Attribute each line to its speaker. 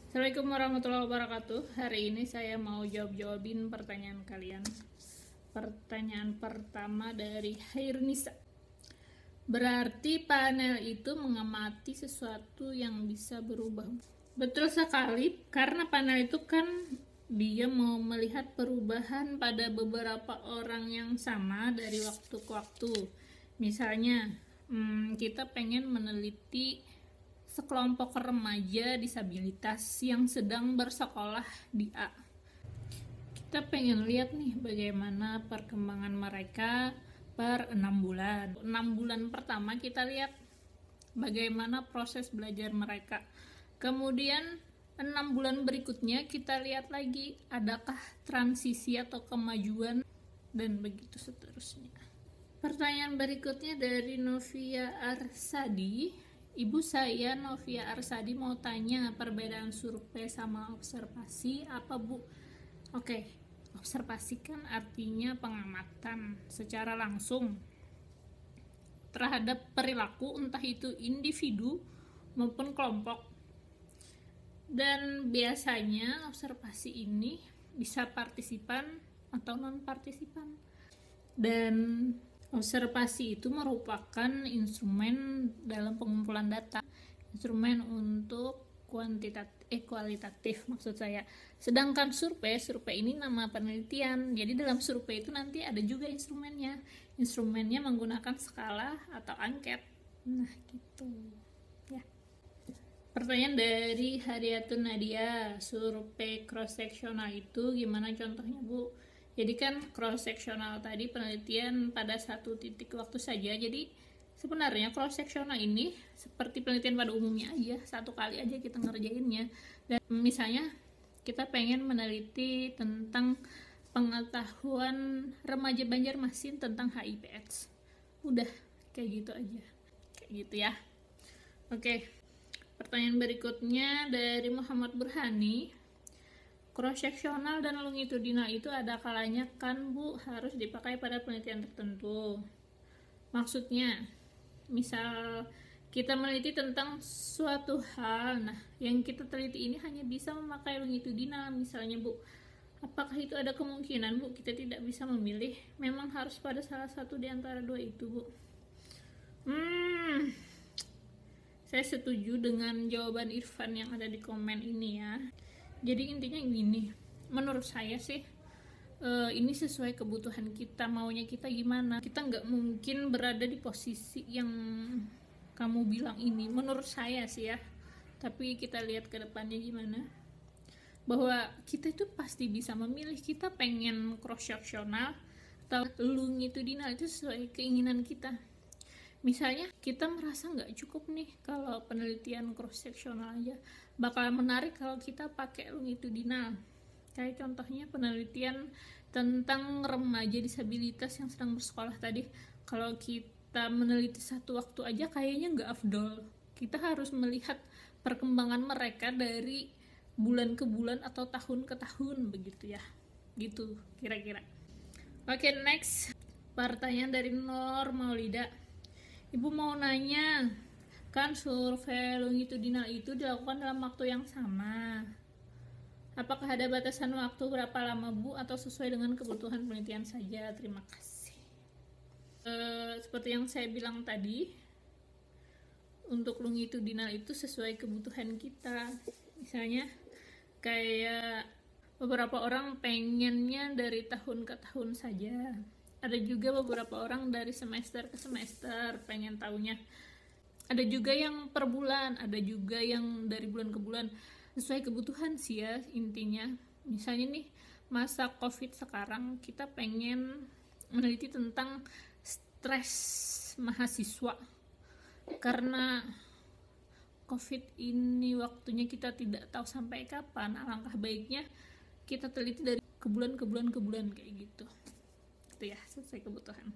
Speaker 1: Assalamualaikum warahmatullahi wabarakatuh. Hari ini saya mau jawabin pertanyaan kalian. Pertanyaan pertama dari Hairnisa. Berarti panel itu mengamati sesuatu yang bisa berubah. Betul sekali, karena panel itu kan dia mau melihat perubahan pada beberapa orang yang sama dari waktu ke waktu. Misalnya, kita pengen meneliti sekelompok remaja disabilitas yang sedang bersekolah di A. Kita pengen lihat nih bagaimana perkembangan mereka per 6 bulan. 6 bulan pertama kita lihat bagaimana proses belajar mereka. Kemudian 6 bulan berikutnya kita lihat lagi adakah transisi atau kemajuan, dan begitu seterusnya. Pertanyaan berikutnya dari Novia Arsadi. Ibu saya Novia Arsadi mau tanya perbedaan survei sama observasi apa, Bu? Oke, observasi kan artinya pengamatan secara langsung terhadap perilaku entah itu individu maupun kelompok. Dan biasanya observasi ini bisa partisipan atau non-partisipan. Dan observasi itu merupakan instrumen dalam pengumpulan data, instrumen untuk kualitatif maksud saya. Sedangkan survei ini nama penelitian. Jadi dalam survei itu nanti ada juga instrumennya. Instrumennya menggunakan skala atau angket. Nah, gitu. Ya. Pertanyaan dari Haryatun Nadia, survei cross-sectional itu gimana contohnya, Bu? Jadi kan cross-sectional tadi penelitian pada satu titik waktu saja. Jadi sebenarnya cross-sectional ini seperti penelitian pada umumnya aja, satu kali aja kita ngerjainnya. Dan misalnya kita pengen meneliti tentang pengetahuan remaja Banjarmasin tentang HIV/AIDS. Udah, kayak gitu aja. Kayak gitu ya. Oke. Pertanyaan berikutnya dari Muhammad Burhani. Cross-sectional dan longitudinal itu ada kalanya kan, Bu, harus dipakai pada penelitian tertentu. Maksudnya, misal kita meneliti tentang suatu hal, nah yang kita teliti ini hanya bisa memakai longitudinal misalnya, Bu. Apakah itu ada kemungkinan, Bu, kita tidak bisa memilih? Memang harus pada salah satu di antara dua itu, Bu? Saya setuju dengan jawaban Irfan yang ada di komen ini ya. Jadi intinya gini, menurut saya sih ini sesuai kebutuhan kita, maunya kita gimana. Kita nggak mungkin berada di posisi yang kamu bilang ini, menurut saya sih ya. Tapi kita lihat ke depannya gimana. Bahwa kita itu pasti bisa memilih, kita pengen cross-sectional atau longitudinal, itu sesuai keinginan kita. Misalnya kita merasa nggak cukup nih kalau penelitian cross-sectional aja, bakal menarik kalau kita pakai longitudinal. Kayak contohnya penelitian tentang remaja disabilitas yang sedang bersekolah tadi. Kalau kita meneliti satu waktu aja kayaknya nggak afdol. Kita harus melihat perkembangan mereka dari bulan ke bulan atau tahun ke tahun, begitu ya. Gitu kira-kira. Oke, next. Pertanyaan dari Nur Maulida. Ibu mau nanya, kan survei longitudinal itu dilakukan dalam waktu yang sama. Apakah ada batasan waktu berapa lama, Bu, atau sesuai dengan kebutuhan penelitian saja? Terima kasih. Seperti yang saya bilang tadi, untuk longitudinal itu sesuai kebutuhan kita. Misalnya kayak beberapa orang pengennya dari tahun ke tahun saja. Ada juga beberapa orang dari semester ke semester pengen tahunya. Ada juga yang per bulan, ada juga yang dari bulan ke bulan. Sesuai kebutuhan sih ya intinya. Misalnya nih masa COVID sekarang, kita pengen meneliti tentang stres mahasiswa. Karena COVID ini waktunya kita tidak tahu sampai kapan. Alangkah baiknya kita teliti dari ke bulan kayak gitu. Itu ya, sesuai kebutuhan.